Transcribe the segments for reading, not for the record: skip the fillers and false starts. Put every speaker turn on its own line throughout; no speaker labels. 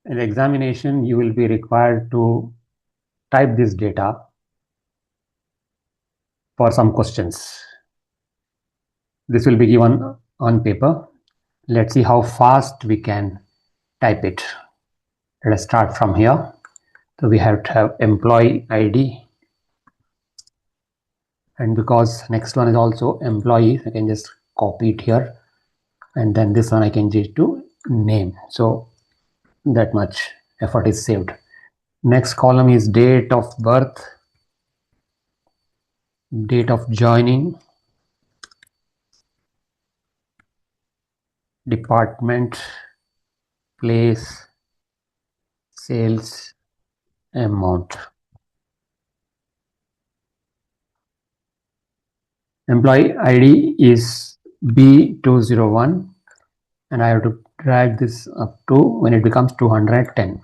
in the examination, you will be required to type this data for some questions. This will be given on paper. Let's see how fast we can type it. Let us start from here. So we have to have employee ID, and because next one is also employee, I can just copy it here, and then this one I can change to name. So that much effort is saved. Next column is date of birth, date of joining, department, place, sales, amount. Employee ID is B201, and I have to drag this up to when it becomes 210.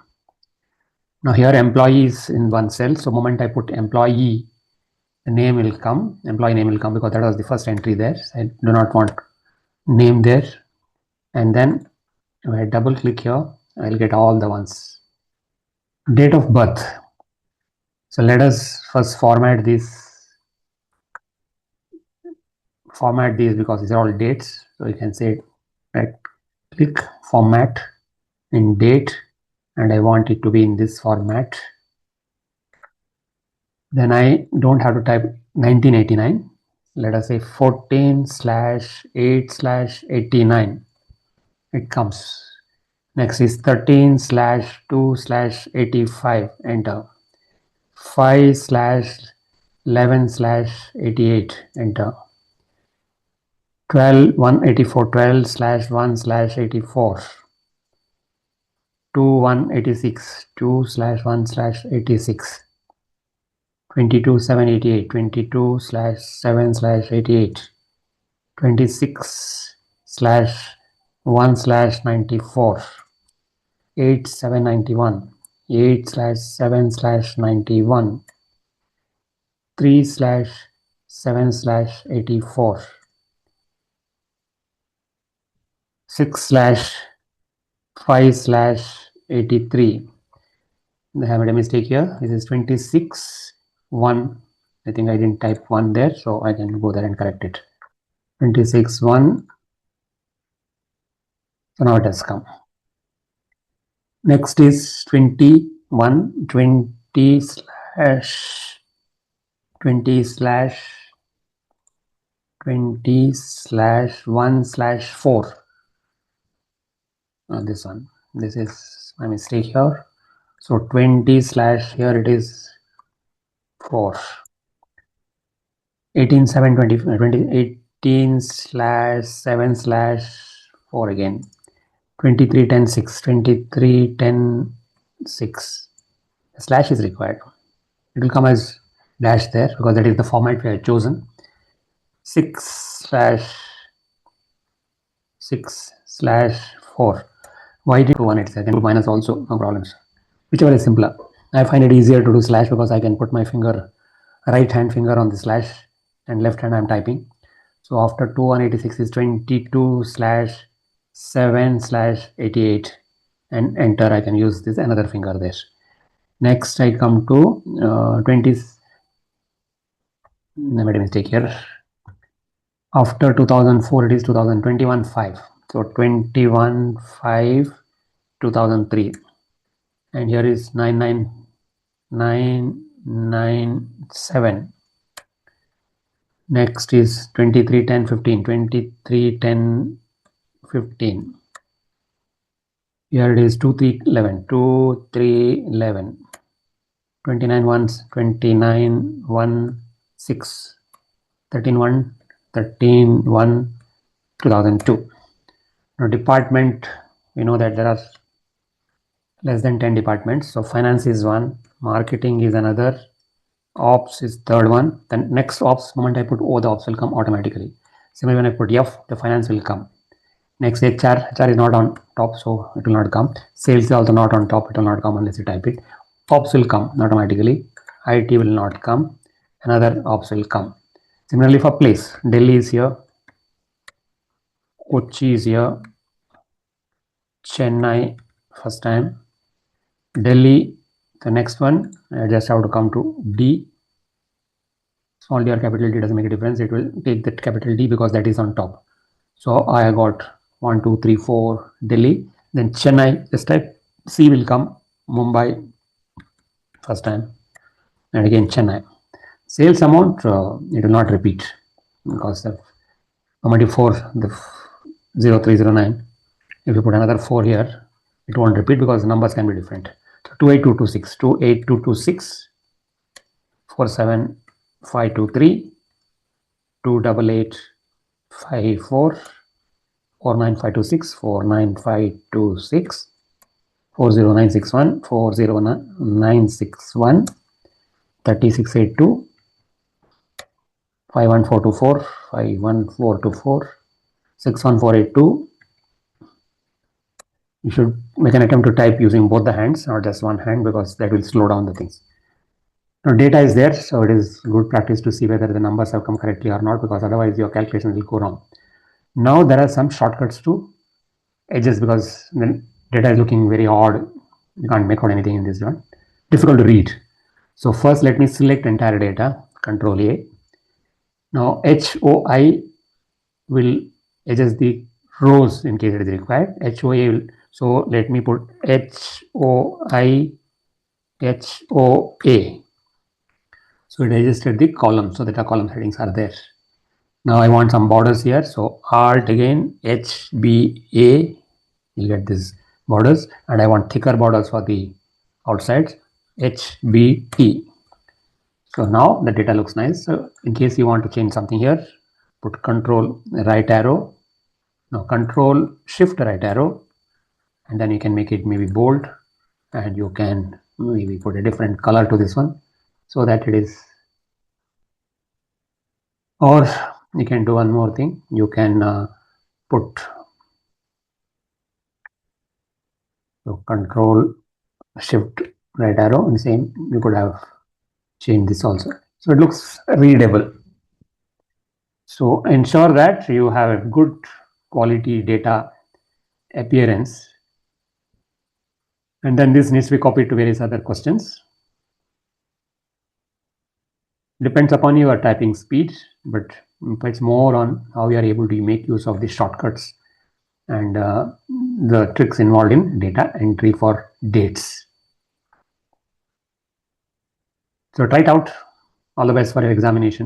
Now here employee is in one cell, so moment I put employee, the name will come, employee name will come, because that was the first entry there. So I do not want name there. And then when I double click here, I will get all the ones. Date of birth. So let us first format these because these are all dates. So you can say right click format in date, and I want it to be in this format. Then I don't have to type 1989. Let us say 14/8/89. It comes. Next is 13/2/85. Enter. 5/11/88. Enter. 12/184. 12/1/84. 2/186. 2/1/86. 22/7/88. 22/7/88. 26/1/94. 8/7/91. 8/7/91. 3/7/84. 6/5/83. I have made a mistake here. This is 26/1. I think I didn't type 1 there, so I can go there and correct it. 26/1. So now it has come. Next is 21. 20/1/4. This one. This is my mistake here. So 20/ here it is 4. 18/7/4 again. 23/10/6. 23/10/6. A slash is required. It will come as dash there because that is the format we have chosen. 6/6/4. Why did 218? I can do minus also, no problems. Whichever is simpler. I find it easier to do slash because I can put my finger, right hand finger on the slash, and left hand I'm typing. So after 2186 is 22/7/88, and enter. I can use this another finger there. Next I come to 20. I made a mistake here. After 2004 it is 2021/5. So 21/5/2003, and here is 99997. Next is 23/10/15. 23/10/15. Here it is 23/11. 23/11. 29/1/6. 13/1/2002. Now department, we know that there are less than 10 departments. So finance is one, marketing is another, ops is third one. Then next ops, moment I put O, the ops will come automatically. Similarly, when I put F, the finance will come. Next HR is not on top, so it will not come. Sales is also not on top, it will not come unless you type it. Ops will come automatically. IT will not come. Another ops will come. Similarly for place, Delhi is here, Kochi is here, Chennai first time, Delhi, the next one, I just have to come to D. Small d or capital D doesn't make a difference. It will take that capital D because that is on top. So I got 1, 2, 3, 4 Delhi. Then Chennai, this type C will come. Mumbai, first time. And again Chennai. Sales amount, it will not repeat because the normative 4, the 0309. If you put another 4 here, it won't repeat because the numbers can be different. So 28226, 28226, 47523, 28854, 49526, 49526, 40961, 40961, 3682, 51424, 51424, 61482. You should make an attempt to type using both the hands, not just one hand, because that will slow down the things. Now data is there, so it is good practice to see whether the numbers have come correctly or not, because otherwise your calculation will go wrong. Now there are some shortcuts to edges because the data is looking very odd. You can't make out anything in this one. Difficult to read. So first let me select entire data, Control A. Now HOI will adjust the rows in case it is required. HOA will, so let me put HOI, HOA. So it adjusted the column so that the column headings are there. Now I want some borders here. So Alt again, HBA, you'll get these borders, and I want thicker borders for the outsides, HBT. So now the data looks nice. So in case you want to change something here, put Control right arrow. Now Control Shift right arrow, and then you can make it maybe bold, and you can maybe put a different color to this one so that it is. Or you can do one more thing. You can put Control Shift right arrow, and same you could have changed this also, so it looks readable. So ensure that you have a good quality data appearance, and then this needs to be copied to various other questions. Depends upon your typing speed, but it's more on how you are able to make use of the shortcuts and the tricks involved in data entry for dates. So try it out. All the best for your examination.